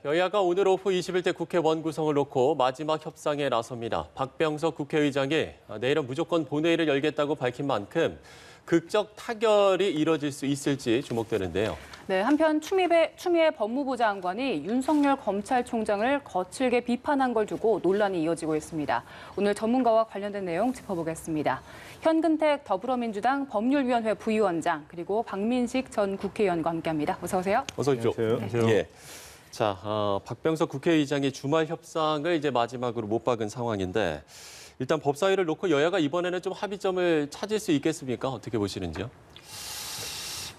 여야가 오늘 오후 21대 국회 원구성을 놓고 마지막 협상에 나섭니다. 박병석 국회의장이 내일은 무조건 본회의를 열겠다고 밝힌 만큼 극적 타결이 이뤄질 수 있을지 주목되는데요. 네, 한편 추미애 법무부 장관이 윤석열 검찰총장을 거칠게 비판한 걸 두고 논란이 이어지고 있습니다. 오늘 전문가와 관련된 내용 짚어보겠습니다. 현근택 더불어민주당 법률위원회 부위원장 그리고 박민식 전 국회의원과 함께합니다. 어서 오세요. 어서 오십시오. 안녕하세요. 예. 자, 박병석 국회의장이 주말 협상을 이제 마지막으로 못 박은 상황인데 일단 법사위를 놓고 여야가 이번에는 좀 합의점을 찾을 수 있겠습니까? 어떻게 보시는지요?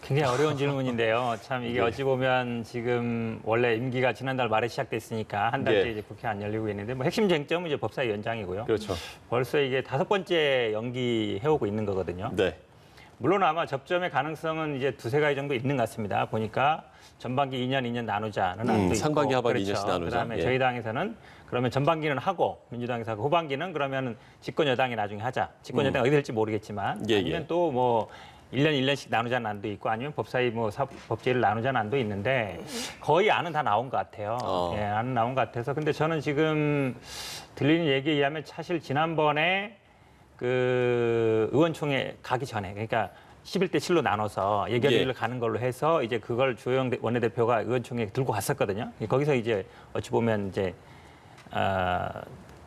굉장히 어려운 질문인데요. 참 이게 어찌 보면 지금 원래 임기가 지난달 말에 시작됐으니까 한 달째 이제 국회 안 열리고 있는데 뭐 핵심 쟁점은 이제 법사위 연장이고요. 그렇죠. 벌써 이게 5번째 연기해오고 있는 거거든요. 네. 물론 아마 접점의 가능성은 이제 두세 가지 정도 있는 것 같습니다. 보니까 전반기 2년 나누자는 안도 있고. 상반기 하반기 그렇죠. 2년씩 나누자. 그다음에 예. 저희 당에서는 그러면 전반기는 하고 민주당에서 하고 후반기는 그러면 집권 여당이 나중에 하자. 집권 여당이 어디 될지 모르겠지만 예, 아니면 예. 또 뭐 1년씩 나누자는 안도 있고 아니면 법사위 뭐 법제를 나누자는 안도 있는데 거의 안은 다 나온 것 같아요. 예, 안은 나온 것 같아서 근데 저는 지금 들리는 얘기에 의하면 사실 지난번에 그 의원총회 가기 전에 그러니까 11대 7로 나눠서 예결위를 가는 걸로 해서 이제 그걸 주호영 원내대표가 의원총회에 들고 갔었거든요. 거기서 이제 어찌 보면 이제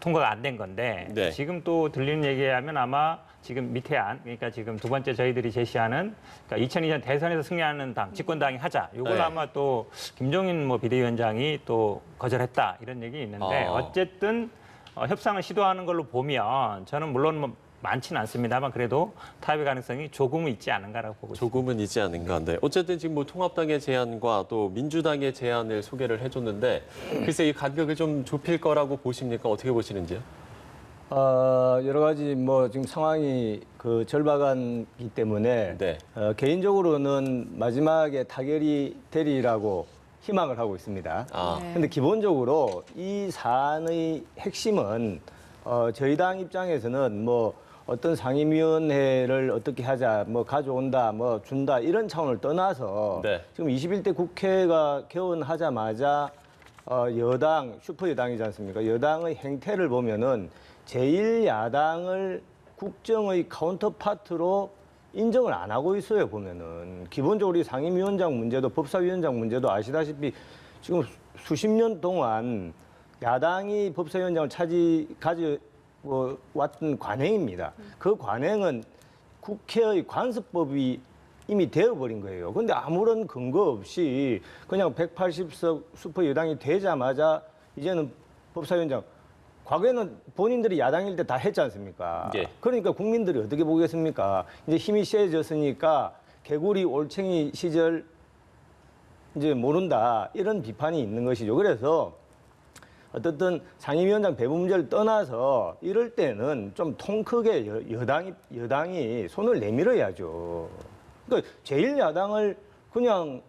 통과가 안 된 건데 네. 지금 또 들리는 얘기에 하면 아마 지금 밑에 안 그러니까 지금 두 번째 저희들이 제시하는 그러니까 2002년 대선에서 승리하는 당 집권당이 하자. 이걸 네. 아마 또 김종인 뭐 비대위원장이 또 거절했다 이런 얘기 있는데 어쨌든 협상을 시도하는 걸로 보면 저는 물론 뭐 많지는 않습니다만 그래도 타협의 가능성이 조금은 있지 않은가라고 보고 있습니다. 조금은 있지 않은가. 네. 어쨌든 지금 뭐 통합당의 제안과 또 민주당의 제안을 소개를 해줬는데 글쎄 이 간격을 좀 좁힐 거라고 보십니까? 어떻게 보시는지요? 여러 가지 뭐 지금 상황이 그 절박한기 때문에 네. 개인적으로는 마지막에 타결이 되리라고 희망을 하고 있습니다. 근데 기본적으로 이 사안의 핵심은 저희 당 입장에서는 뭐 어떤 상임위원회를 어떻게 하자, 뭐 가져온다, 뭐 준다 이런 차원을 떠나서 네. 지금 21대 국회가 개원하자마자 여당, 슈퍼 여당이지 않습니까? 여당의 행태를 보면은 제1야당을 국정의 카운터파트로 인정을 안 하고 있어요, 보면은. 기본적으로 이 상임위원장 문제도 법사위원장 문제도 아시다시피 지금 수십 년 동안 야당이 법사위원장을 가져왔던 관행입니다. 그 관행은 국회의 관습법이 이미 되어버린 거예요. 근데 아무런 근거 없이 그냥 180석 슈퍼 여당이 되자마자 이제는 법사위원장 과거에는 본인들이 야당일 때 다 했지 않습니까? 예. 그러니까 국민들이 어떻게 보겠습니까? 이제 힘이 세졌으니까 개구리 올챙이 시절 이제 모른다 이런 비판이 있는 것이죠. 그래서 어떻든 상임위원장 배분 문제를 떠나서 이럴 때는 좀 통 크게 여당이 손을 내밀어야죠. 그러니까 제1야당을 그냥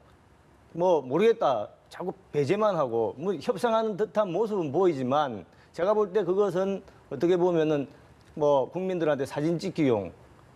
뭐 모르겠다 자꾸 배제만 하고 뭐 협상하는 듯한 모습은 보이지만 제가 볼 때 그것은 어떻게 보면은 뭐 국민들한테 사진 찍기용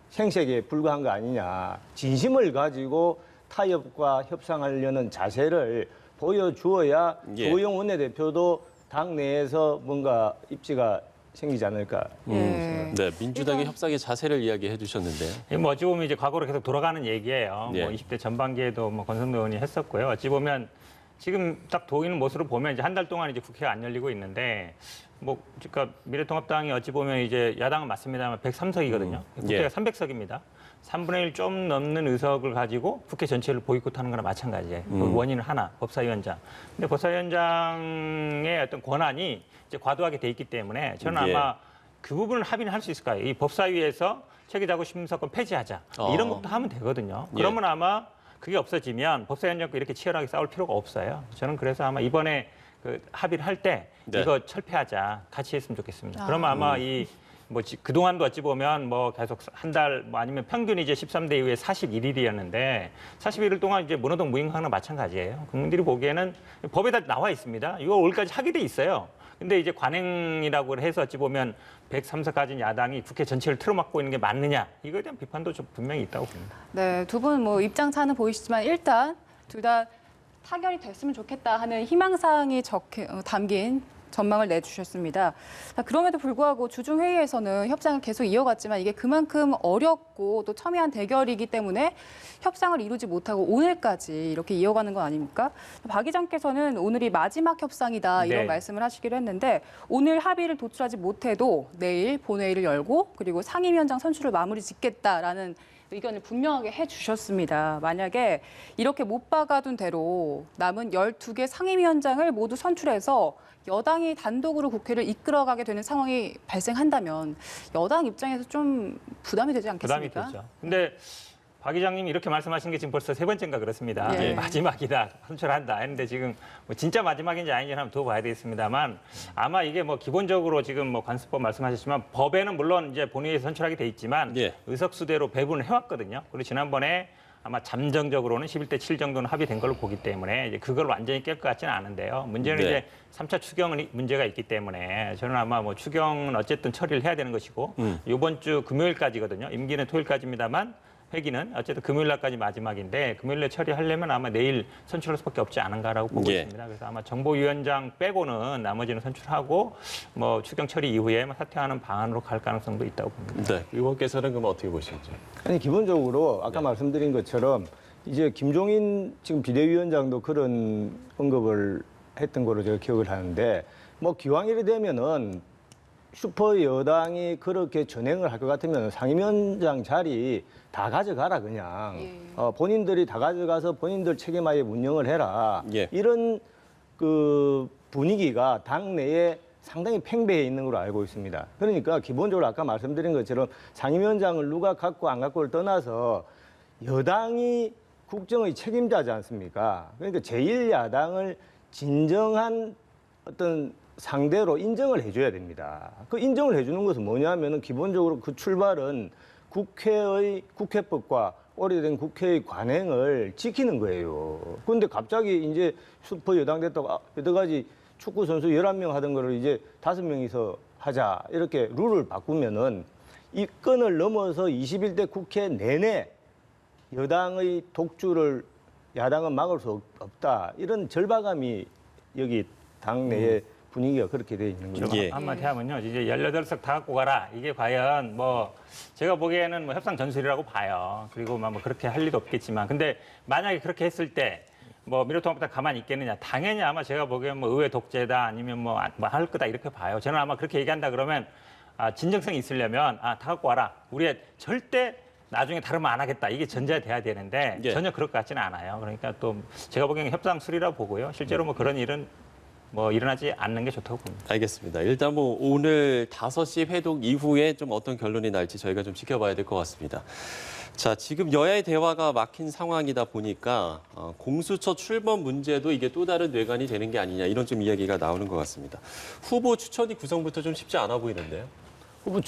생색에 불과한 거 아니냐. 진심을 가지고 타협과 협상하려는 자세를 보여주어야 조호영 원내대표도 당 내에서 뭔가 입지가 생기지 않을까. 네, 민주당의 협상의 자세를 이야기해 주셨는데요. 뭐 어찌 보면 이제 과거로 계속 돌아가는 얘기예요. 예. 뭐 20대 전반기에도 뭐 권성도 의원이 했었고요. 어찌 보면 지금 딱 보이는 모습으로 보면 이제 한 달 동안 이제 국회가 안 열리고 있는데 뭐 그러니까 미래통합당이 어찌 보면 이제 야당은 맞습니다만 103석이거든요. 국회가 예. 300석입니다. 3분의 1 좀 넘는 의석을 가지고 국회 전체를 보이콧하는 거나 마찬가지예요. 원인은 하나, 법사위원장. 근데 법사위원장의 어떤 권한이 이제 과도하게 돼 있기 때문에 저는 예. 아마 그 부분을 합의는 할 수 있을 거예요. 이 법사위에서 체계자구 심사권 폐지하자. 이런 것도 하면 되거든요. 그러면 아마 그게 없어지면 법사위원장과 이렇게 치열하게 싸울 필요가 없어요. 저는 그래서 아마 이번에 그 합의를 할 때 이거 철폐하자. 같이 했으면 좋겠습니다. 그러면 아마 이 뭐 그동안도 어찌 보면 뭐 계속 한 달 뭐 아니면 평균이 이제 13대 이후에 41일이었는데 41일 동안 이제 무노동 무임금과 마찬가지예요. 국민들이 보기에는 법에 다 나와 있습니다. 이거 올까지 하게 돼 있어요. 근데 이제 관행이라고 해서 어찌 보면 103석 가진 야당이 국회 전체를 틀어막고 있는 게 맞느냐 이거에 대한 비판도 좀 분명히 있다고 봅니다. 네, 두 분 뭐 입장 차는 보이시지만 일단 둘 다 타결이 됐으면 좋겠다 하는 희망사항이 담긴 전망을 내주셨습니다. 자, 그럼에도 불구하고 주중회의에서는 협상을 계속 이어갔지만 이게 그만큼 어렵고 또 첨예한 대결이기 때문에 협상을 이루지 못하고 오늘까지 이렇게 이어가는 거 아닙니까? 박 의장께서는 오늘이 마지막 협상이다 이런 네. 말씀을 하시기로 했는데 오늘 합의를 도출하지 못해도 내일 본회의를 열고 그리고 상임위원장 선출을 마무리 짓겠다라는 의견을 분명하게 해주셨습니다. 만약에 이렇게 못 박아둔 대로 남은 12개 상임위원장을 모두 선출해서 여당이 단독으로 국회를 이끌어가게 되는 상황이 발생한다면 여당 입장에서 좀 부담이 되지 않겠습니까? 부담이 되죠. 근데 박 의장님이 이렇게 말씀하신 게 지금 벌써 3번째인가 그렇습니다. 예. 마지막이다, 선출한다 했는데 지금 뭐 진짜 마지막인지 아닌지 한번 두고 봐야 되겠습니다만 아마 이게 뭐 기본적으로 지금 뭐 관습법 말씀하셨지만 법에는 물론 이제 본회의에서 선출하게 돼 있지만 예. 의석수대로 배분을 해왔거든요. 그리고 지난번에 아마 잠정적으로는 11대 7 정도는 합의된 걸로 보기 때문에 이제 그걸 완전히 깰 것 같지는 않은데요. 문제는 네. 이제 3차 추경은 문제가 있기 때문에 저는 아마 뭐 추경은 어쨌든 처리를 해야 되는 것이고 이번 주 금요일까지거든요. 임기는 토요일까지입니다만 회기는 어쨌든 금요일 날까지 마지막인데 금요일에 처리하려면 아마 내일 선출할 수밖에 없지 않은가라고 보고 예. 있습니다. 그래서 아마 정보위원장 빼고는 나머지는 선출하고 뭐 추경 처리 이후에 뭐 사퇴하는 방안으로 갈 가능성도 있다고 봅니다. 네. 의원께서는 그럼 어떻게 보시는지? 아니 기본적으로 아까 말씀드린 것처럼 이제 김종인 지금 비대위원장도 그런 언급을 했던 거로 제가 기억을 하는데 뭐 기왕 이래 되면은 슈퍼 여당이 그렇게 전행을 할 것 같으면 상임위원장 자리 다 가져가라 그냥 본인들이 다 가져가서 본인들 책임하에 운영을 해라 예. 이런 그 분위기가 당 내에 상당히 팽배해 있는 걸로 알고 있습니다. 그러니까 기본적으로 아까 말씀드린 것처럼 상임위원장을 누가 갖고 안 갖고를 떠나서 여당이 국정의 책임자지 않습니까? 그러니까 제1야당을 진정한 어떤 상대로 인정을 해줘야 됩니다. 그 인정을 해주는 것은 뭐냐면은 기본적으로 그 출발은 국회법과 오래된 국회의 관행을 지키는 거예요. 그런데 갑자기 이제 슈퍼 여당 됐다고 여러 가지 축구 선수 11명 하던 거를 이제 5명이서 하자 이렇게 룰을 바꾸면은 이 건을 넘어서 21대 국회 내내 여당의 독주를 야당은 막을 수 없다 이런 절박함이 여기 당 내에 분위기가 그렇게 돼 있는 거죠. 예. 한마디 하면요. 이제 18석 다 갖고 가라. 이게 과연 뭐 제가 보기에는 뭐 협상 전술이라고 봐요. 그리고 뭐 그렇게 할 리도 없겠지만. 근데 만약에 그렇게 했을 때 뭐 미래통합당 가만히 있겠느냐. 당연히 아마 제가 보기엔 뭐 의회 독재다 아니면 뭐 할 거다 이렇게 봐요. 저는 아마 그렇게 얘기한다 그러면 진정성이 있으려면 다 갖고 와라. 우리 절대 나중에 다르면 안 하겠다. 이게 전제돼야 되는데 예. 전혀 그럴 것 같지는 않아요. 그러니까 또 제가 보기에는 협상술이라 보고요. 실제로 뭐 그런 일은 뭐 일어나지 않는 게 좋다고 봅니다. 알겠습니다. 일단 뭐 오늘 5시 회동 이후에 좀 어떤 결론이 날지 저희가 좀 지켜봐야 될 것 같습니다. 자, 지금 여야의 대화가 막힌 상황이다 보니까 공수처 출범 문제도 이게 또 다른 뇌관이 되는 게 아니냐 이런 좀 이야기가 나오는 것 같습니다. 후보 추천이 구성부터 좀 쉽지 않아 보이는데요. 후보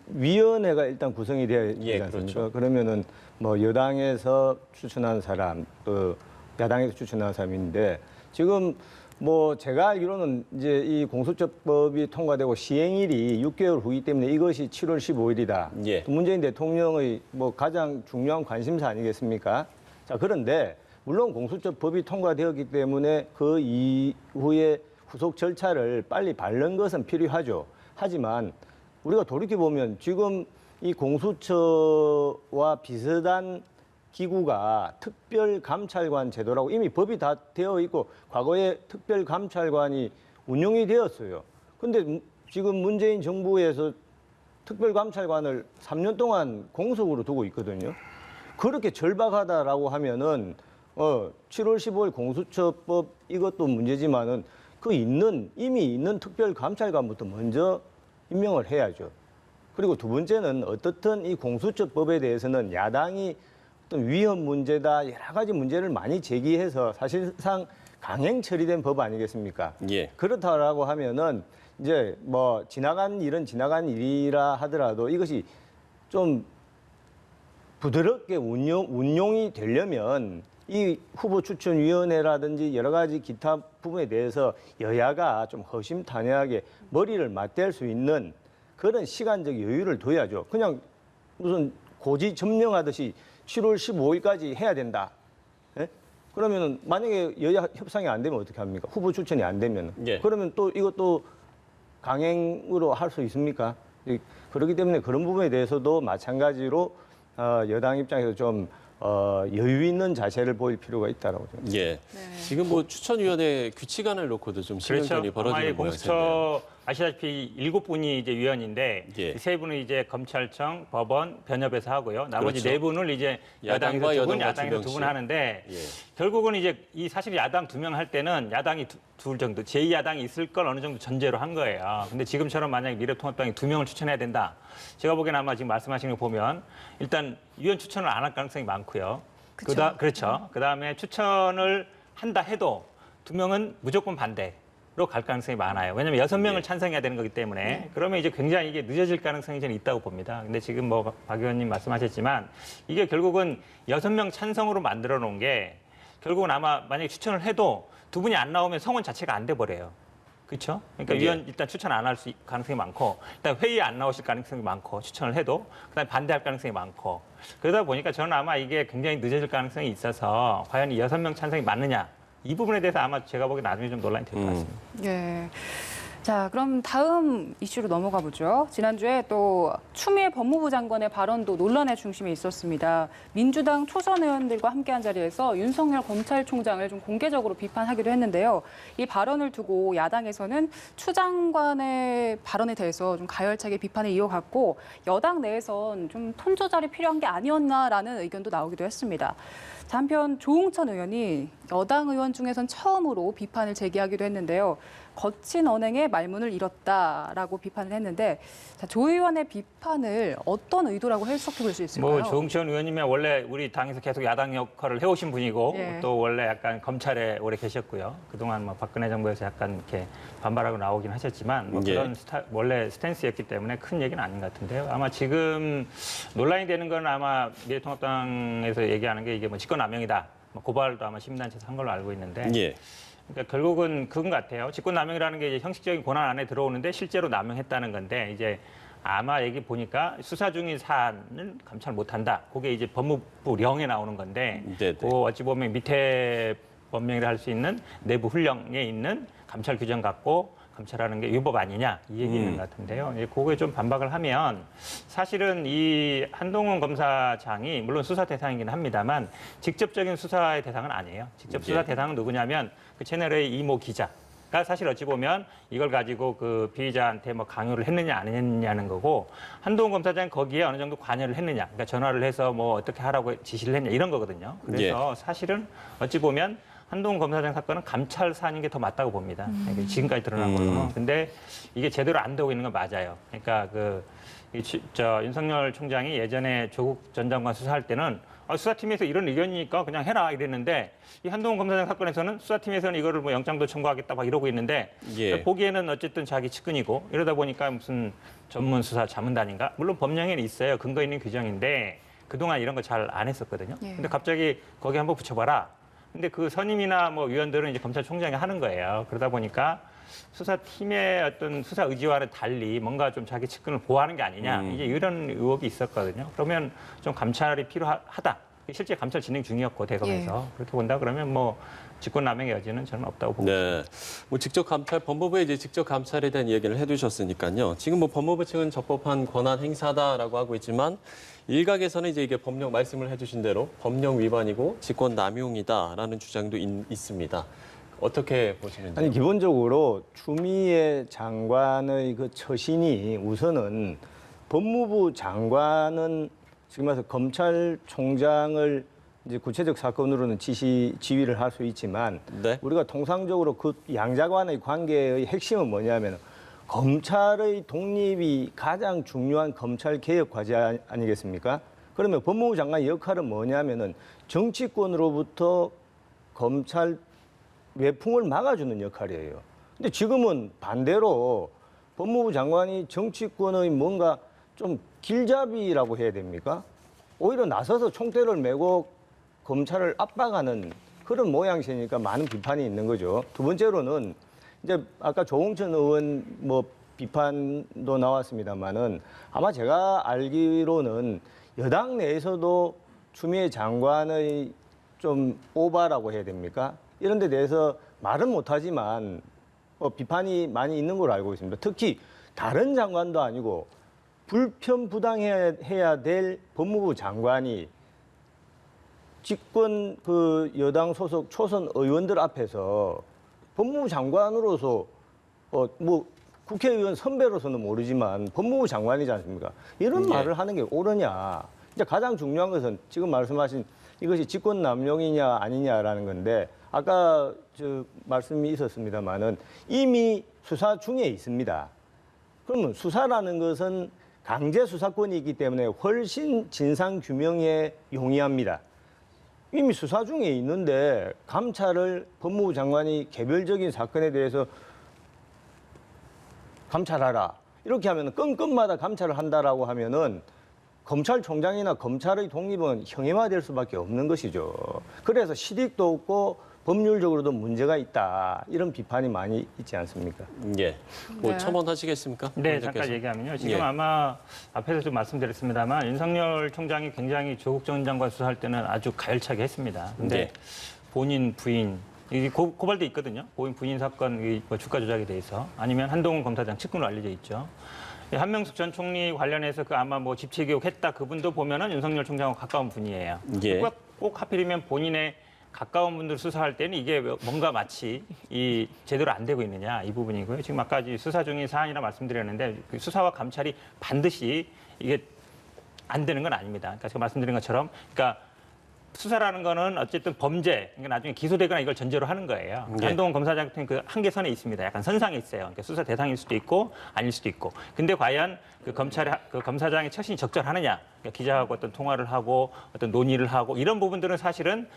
추천위원회가 일단 구성이 되어야 되지 예, 않습니까? 그렇죠. 그러면은 뭐 여당에서 추천한 사람, 또 야당에서 추천한 사람인데 지금 뭐 제가 알기로는 이제 이 공수처법이 통과되고 시행일이 6개월 후이기 때문에 이것이 7월 15일이다. 예. 문재인 대통령의 뭐 가장 중요한 관심사 아니겠습니까? 자, 그런데 물론 공수처법이 통과되었기 때문에 그 이후에 후속 절차를 빨리 밟는 것은 필요하죠. 하지만 우리가 돌이켜보면 지금 이 공수처와 비슷한 기구가 특별감찰관 제도라고 이미 법이 다 되어 있고 과거에 특별감찰관이 운영이 되었어요. 근데 지금 문재인 정부에서 특별감찰관을 3년 동안 공석으로 두고 있거든요. 그렇게 절박하다라고 하면은 7월 15일 공수처법 이것도 문제지만은 이미 있는 특별감찰관부터 먼저 임명을 해야죠. 그리고 두 번째는 어떻든 이 공수처법에 대해서는 야당이 어떤 위헌 문제다 여러 가지 문제를 많이 제기해서 사실상 강행 처리된 법 아니겠습니까? 예. 그렇다라고 하면은 이제 뭐 지나간 일은 지나간 일이라 하더라도 이것이 좀 부드럽게 운용이 되려면 이 후보 추천위원회라든지 여러 가지 기타 부분에 대해서 여야가 좀 허심탄회하게 머리를 맞댈 수 있는 그런 시간적 여유를 둬야죠. 그냥 무슨 고지 점령하듯이 7월 15일까지 해야 된다. 예? 그러면 만약에 여야 협상이 안 되면 어떻게 합니까? 후보 추천이 안 되면. 예. 그러면 또 이것도 강행으로 할 수 있습니까? 그렇기 때문에 그런 부분에 대해서도 마찬가지로 여당 입장에서 좀 여유 있는 자세를 보일 필요가 있다라고 생각합니다. 예. 지금 뭐 추천위원회 규칙안을 놓고도 좀 신경전이 그렇죠. 아마 이 벌어지는 모양새인데요. 공수처 아시다시피 7분이 이제 위원인데 예. 3분은 이제 검찰청, 법원, 변협에서 하고요. 나머지 그렇죠. 4분을 이제 야당과 야당에서 2분, 여당과 야당에서 두 2분 명씩. 하는데 예. 결국은 이제 이 사실 야당 2명 할 때는 야당이 둘 정도, 제2야당이 있을 걸 어느 정도 전제로 한 거예요. 근데 지금처럼 만약에 미래통합당이 2명을 추천해야 된다. 제가 보기에는 아마 지금 말씀하시는 거 보면 일단 위원 추천을 안 할 가능성이 많고요. 그렇죠. 그다음에 추천을 한다 해도 2명은 무조건 반대로 갈 가능성이 많아요. 왜냐하면 6명을 찬성해야 되는 거기 때문에 그러면 이제 굉장히 이게 늦어질 가능성이 저는 있다고 봅니다. 근데 지금 뭐 박 의원님 말씀하셨지만 이게 결국은 6명 찬성으로 만들어 놓은 게 결국은 아마 만약에 추천을 해도 2분이 안 나오면 성원 자체가 안 돼 버려요. 그렇죠? 그러니까 위원 일단 추천 안 할 가능성이 많고 일단 회의에 안 나오실 가능성이 많고 추천을 해도 그다음에 반대할 가능성이 많고 그러다 보니까 저는 아마 이게 굉장히 늦어질 가능성이 있어서 과연 이 6명 찬성이 맞느냐 이 부분에 대해서 아마 제가 보기엔 나중에 좀 논란이 될 것 같습니다. 예. 자, 그럼 다음 이슈로 넘어가 보죠. 지난주에 또 추미애 법무부 장관의 발언도 논란의 중심에 있었습니다. 민주당 초선 의원들과 함께한 자리에서 윤석열 검찰총장을 좀 공개적으로 비판하기도 했는데요. 이 발언을 두고 야당에서는 추 장관의 발언에 대해서 좀 가열차게 비판을 이어갔고 여당 내에선 좀 톤 조절이 필요한 게 아니었나라는 의견도 나오기도 했습니다. 자, 한편 조응천 의원이 여당 의원 중에선 처음으로 비판을 제기하기도 했는데요. 거친 언행에 말문을 잃었다라고 비판을 했는데 자, 조 의원의 비판을 어떤 의도라고 해석해 볼 수 있을까요? 뭐 조응천 의원님이 원래 우리 당에서 계속 야당 역할을 해오신 분이고 예. 또 원래 약간 검찰에 오래 계셨고요. 그동안 뭐 박근혜 정부에서 약간 이렇게 반발하고 나오긴 하셨지만 뭐 예. 그런 원래 스탠스였기 때문에 큰 얘기는 아닌 것 같은데요. 아마 지금 논란이 되는 건 아마 미래통합당에서 얘기하는 게 이게 뭐 직권남용이다. 뭐 고발도 아마 시민단체에서 한 걸로 알고 있는데 예. 그러니까 결국은 그건 것 같아요. 직권남용이라는 게 이제 형식적인 권한 안에 들어오는데 실제로 남용했다는 건데 이제 아마 얘기 보니까 수사 중인 사안을 감찰 못한다. 그게 이제 법무부령에 나오는 건데 네네. 그 어찌 보면 밑에 법령이라 할 수 있는 내부 훈령에 있는 감찰 규정 갖고 감찰하는 게 위법 아니냐 이 얘기 있는 것 같은데요. 이제 그거에 좀 반박을 하면 사실은 이 한동훈 검사장이 물론 수사 대상이긴 합니다만 직접적인 수사의 대상은 아니에요. 직접 수사 대상은 누구냐면 그 채널의 이모 기자가 사실 어찌 보면 이걸 가지고 그 피의자한테 뭐 강요를 했느냐 안 했느냐는 거고 한동훈 검사장이 거기에 어느 정도 관여를 했느냐, 그러니까 전화를 해서 뭐 어떻게 하라고 지시를 했냐 이런 거거든요. 그래서 사실은 어찌 보면 한동훈 검사장 사건은 감찰 사안인 게 더 맞다고 봅니다. 그러니까 지금까지 드러난 거는. 근데 이게 제대로 안 되고 있는 건 맞아요. 그러니까 윤석열 총장이 예전에 조국 전 장관 수사할 때는 수사팀에서 이런 의견이니까 그냥 해라 이랬는데 이 한동훈 검사장 사건에서는 수사팀에서는 이거를 뭐 영장도 청구하겠다 막 이러고 있는데 예. 보기에는 어쨌든 자기 측근이고 이러다 보니까 무슨 전문 수사 자문단인가? 물론 법령에는 있어요. 근거 있는 규정인데 그동안 이런 거 잘 안 했었거든요. 예. 근데 갑자기 거기 한번 붙여봐라. 근데 그 선임이나 뭐 위원들은 이제 검찰총장이 하는 거예요. 그러다 보니까 수사팀의 어떤 수사 의지와는 달리 뭔가 좀 자기 측근을 보호하는 게 아니냐 이제 이런 의혹이 있었거든요. 그러면 좀 감찰이 필요하다. 실제 감찰 진행 중이었고 대검에서 그렇게 본다 그러면 뭐 직권남용의 여지는 저는 없다고 보고 있습니다. 네. 뭐 직접 감찰, 법무부에 이제 직접 감찰에 대한 이야기를 해두셨으니까요. 지금 뭐 법무부 측은 적법한 권한 행사다라고 하고 있지만 일각에서는 이제 이게 법령 말씀을 해주신 대로 법령 위반이고 직권남용이다라는 주장도 있습니다. 어떻게 보시는지요? 아니 기본적으로 추미애 장관의 그 처신이 우선은 법무부 장관은 지금 와서 검찰총장을 이제 구체적 사건으로는 지휘를 할 수 있지만 네. 우리가 통상적으로 그 양자관의 관계의 핵심은 뭐냐면 검찰의 독립이 가장 중요한 검찰 개혁 과제 아니겠습니까? 그러면 법무부 장관의 역할은 뭐냐면은 정치권으로부터 검찰 외풍을 막아주는 역할이에요. 근데 지금은 반대로 법무부 장관이 정치권의 뭔가 좀 길잡이라고 해야 됩니까? 오히려 나서서 총대를 메고 검찰을 압박하는 그런 모양새니까 많은 비판이 있는 거죠. 두 번째로는 이제 아까 조응천 의원 뭐 비판도 나왔습니다만은 아마 제가 알기로는 여당 내에서도 추미애 장관의 좀 오바라고 해야 됩니까? 이런 데 대해서 말은 못하지만 비판이 많이 있는 걸로 알고 있습니다. 특히 다른 장관도 아니고 불편부당해야 될 법무부 장관이 집권 그 여당 소속 초선 의원들 앞에서 법무부 장관으로서 뭐 국회의원 선배로서는 모르지만 법무부 장관이지 않습니까? 이런 예. 말을 하는 게 옳으냐? 이제 가장 중요한 것은 지금 말씀하신 이것이 직권 남용이냐 아니냐라는 건데 아까 저 말씀이 있었습니다만은 이미 수사 중에 있습니다. 그러면 수사라는 것은 강제 수사권이 있기 때문에 훨씬 진상 규명에 용이합니다. 이미 수사 중에 있는데 감찰을 법무부 장관이 개별적인 사건에 대해서 감찰하라. 이렇게 하면 건건마다 감찰을 한다라고 하면은 검찰총장이나 검찰의 독립은 형해화될 수밖에 없는 것이죠. 그래서 실익도 없고 법률적으로도 문제가 있다. 이런 비판이 많이 있지 않습니까? 예. 뭐 네. 첨언하시겠습니까? 네, 원장께서? 잠깐 얘기하면요. 지금 예. 아마 앞에서 좀 말씀드렸습니다만 윤석열 총장이 굉장히 조국 전 장관 수사할 때는 아주 가열차게 했습니다. 근데 네. 본인 부인 이 고발돼 있거든요. 본인 부인 사건 뭐 주가 조작에 대해서 아니면 한동훈 검사장 측근으로 알려져 있죠. 한명숙 전 총리 관련해서 그 아마 뭐 집체개혁 했다 그분도 보면은 윤석열 총장하고 가까운 분이에요. 예. 꼭 하필이면 본인의 가까운 분들 수사할 때는 이게 뭔가 마치 이 제대로 안 되고 있느냐 이 부분이고요. 지금 아까 수사 중인 사안이라 말씀드렸는데 그 수사와 감찰이 반드시 이게 안 되는 건 아닙니다. 그러니까 제가 말씀드린 것처럼 그러니까 수사라는 거는 어쨌든 범죄, 그러니까 나중에 기소되거나 이걸 전제로 하는 거예요. 네. 한동훈 검사장 같은 그 한계선에 있습니다. 약간 선상에 있어요. 그러니까 수사 대상일 수도 있고 아닐 수도 있고. 근데 과연 그 검사장의 처신이 적절하느냐? 그러니까 기자하고 어떤 통화를 하고 어떤 논의를 하고 이런 부분들은 사실은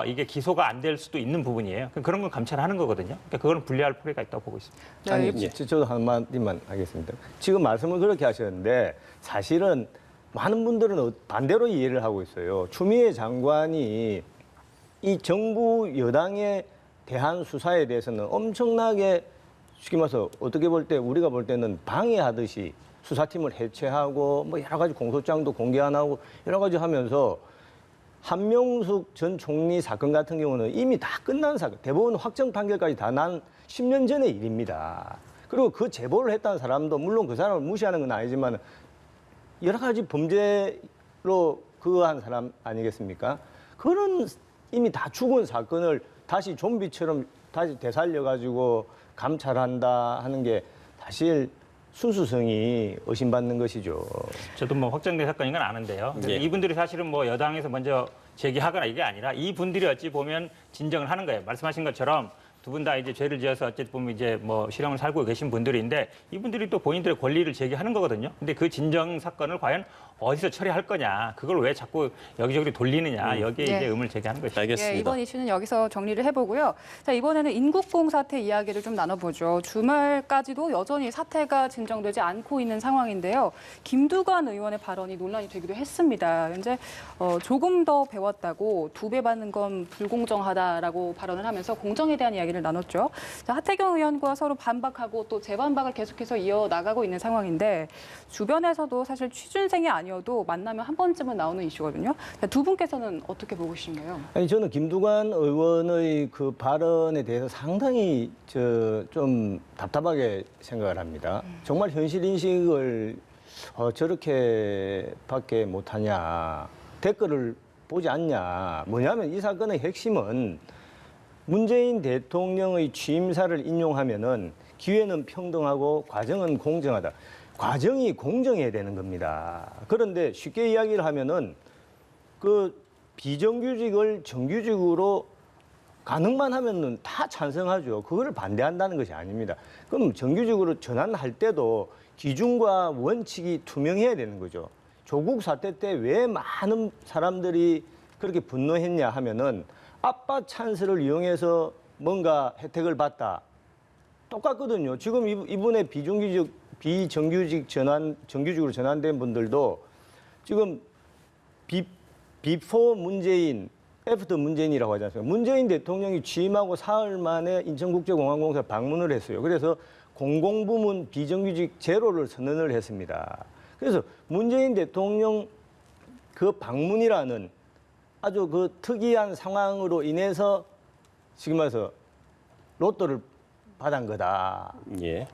이게 기소가 안 될 수도 있는 부분이에요. 그런 건 감찰하는 거거든요. 그러니까 그거는 분리할 필요가 있다고 보고 있습니다. 네, 아니, 예. 저도 한마디만 하겠습니다. 지금 말씀을 그렇게 하셨는데 사실은 많은 분들은 반대로 이해를 하고 있어요. 추미애 장관이 이 정부 여당에 대한 수사에 대해서는 엄청나게 쉽게 말해서 어떻게 볼 때 우리가 볼 때는 방해하듯이 수사팀을 해체하고 뭐 여러 가지 공소장도 공개 안 하고 여러 가지 하면서 한명숙 전 총리 사건 같은 경우는 이미 다 끝난 사건, 대법원 확정 판결까지 다 난 10년 전의 일입니다. 그리고 그 제보를 했다는 사람도 물론 그 사람을 무시하는 건 아니지만 여러 가지 범죄로 그거 한 사람 아니겠습니까? 그런 이미 다 죽은 사건을 다시 좀비처럼 다시 되살려가지고 감찰한다 하는 게 사실 순수성이 의심받는 것이죠. 저도 뭐 확정된 사건인 건 아는데요. 근데 예. 이분들이 사실은 뭐 여당에서 먼저 제기하거나 이게 아니라 이분들이 어찌 보면 진정을 하는 거예요. 말씀하신 것처럼 두 분 다 이제 죄를 지어서 어쨌든 보면 이제 뭐 실형을 살고 계신 분들인데 이분들이 또 본인들의 권리를 제기하는 거거든요. 근데 그 진정 사건을 과연 어디서 처리할 거냐, 그걸 왜 자꾸 여기저기 돌리느냐, 여기에 예. 이제 의문을 제기하는 것이죠. 알겠습니다. 예, 이번 이슈는 여기서 정리를 해보고요. 자, 이번에는 인국공 사태 이야기를 좀 나눠보죠. 주말까지도 여전히 사태가 진정되지 않고 있는 상황인데요. 김두관 의원의 발언이 논란이 되기도 했습니다. 현재 조금 더 배웠다고 2배 받는 건 불공정하다라고 발언을 하면서 공정에 대한 이야기를 나눴죠. 자, 하태경 의원과 서로 반박하고 또 재반박을 계속해서 이어나가고 있는 상황인데 주변에서도 사실 취준생이 아니어도 만나면 한 번쯤은 나오는 이슈거든요. 자, 두 분께서는 어떻게 보고 계신가요? 아니 저는 김두관 의원의 그 발언에 대해서 상당히 좀 답답하게 생각을 합니다. 정말 현실 인식을 저렇게밖에 못하냐, 댓글을 보지 않냐. 뭐냐면 이 사건의 핵심은 문재인 대통령의 취임사를 인용하면은 기회는 평등하고 과정은 공정하다. 과정이 공정해야 되는 겁니다. 그런데 쉽게 이야기를 하면은 그 비정규직을 정규직으로 가능만 하면은 다 찬성하죠. 그거를 반대한다는 것이 아닙니다. 그럼 정규직으로 전환할 때도 기준과 원칙이 투명해야 되는 거죠. 조국 사태 때 왜 많은 사람들이 그렇게 분노했냐 하면은 아빠 찬스를 이용해서 뭔가 혜택을 받다. 똑같거든요. 지금 이분의 비정규직 정규직으로 전환된 분들도 지금 비포 문재인, 애프터 문재인이라고 하지 않습니까? 문재인 대통령이 취임하고 사흘 만에 인천국제공항공사 방문을 했어요. 그래서 공공부문 비정규직 제로를 선언을 했습니다. 그래서 문재인 대통령 그 방문이라는 아주 그 특이한 상황으로 인해서 지금 와서 로또를 받은 거다. 예.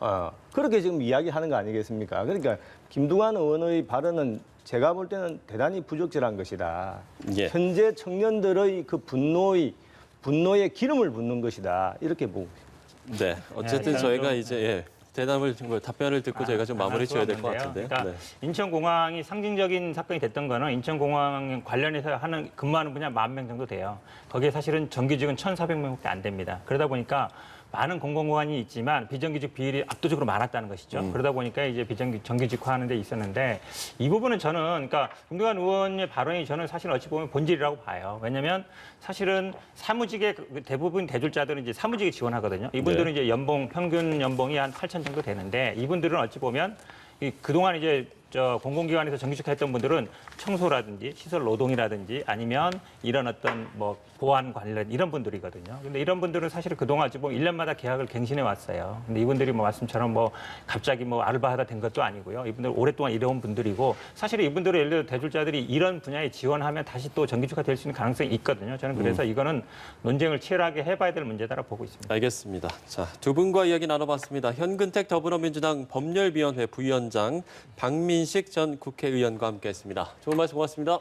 그렇게 지금 이야기하는 거 아니겠습니까? 그러니까 김두관 의원의 발언은 제가 볼 때는 대단히 부적절한 것이다. 예. 현재 청년들의 그 분노에 기름을 붓는 것이다. 이렇게 보고 있습니다. 네. 어쨌든 네, 저희가 좀, 이제 답변을 듣고 저희가 좀 마무리 지어야 될 것 하나 같은데요. 그러니까 네. 인천공항이 상징적인 사건이 됐던 거는 인천공항 관련해서 근무하는 분야 10,000명 정도 돼요. 거기에 사실은 정규직은 1,400명밖에 안 됩니다. 그러다 보니까 많은 공공기관이 있지만 비정규직 비율이 압도적으로 많았다는 것이죠. 그러다 보니까 이제 정규직화하는 데 있었는데 이 부분은 저는 그러니까 김두관 의원의 발언이 저는 사실 어찌 보면 본질이라고 봐요. 왜냐하면 사실은 사무직의 대부분 대졸자들은 이제 사무직에 지원하거든요. 이분들은 네. 이제 평균 연봉이 한 8천 정도 되는데 이분들은 어찌 보면 그동안 이제 공공기관에서 정규직했던 분들은 청소라든지 시설 노동이라든지 아니면 이런 어떤 뭐 보안 관련 이런 분들이거든요. 근데 이런 분들은 사실 그동안 어찌 보면 1년마다 계약을 갱신해 왔어요. 근데 이분들이 뭐 말씀처럼 뭐 갑자기 뭐 알바하다 된 것도 아니고요. 이분들 오랫동안 일해온 분들이고 사실 이분들은 예를 들어 대졸자들이 이런 분야에 지원하면 다시 또 정규직화 될 수 있는 가능성이 있거든요. 저는 그래서 이거는 논쟁을 치열하게 해봐야 될 문제다라고 보고 있습니다. 알겠습니다. 자, 두 분과 이야기 나눠봤습니다. 현근택 더불어민주당 법률위원회 부위원장 박민식 전 국회의원과 함께했습니다. 좋은 말씀 고맙습니다.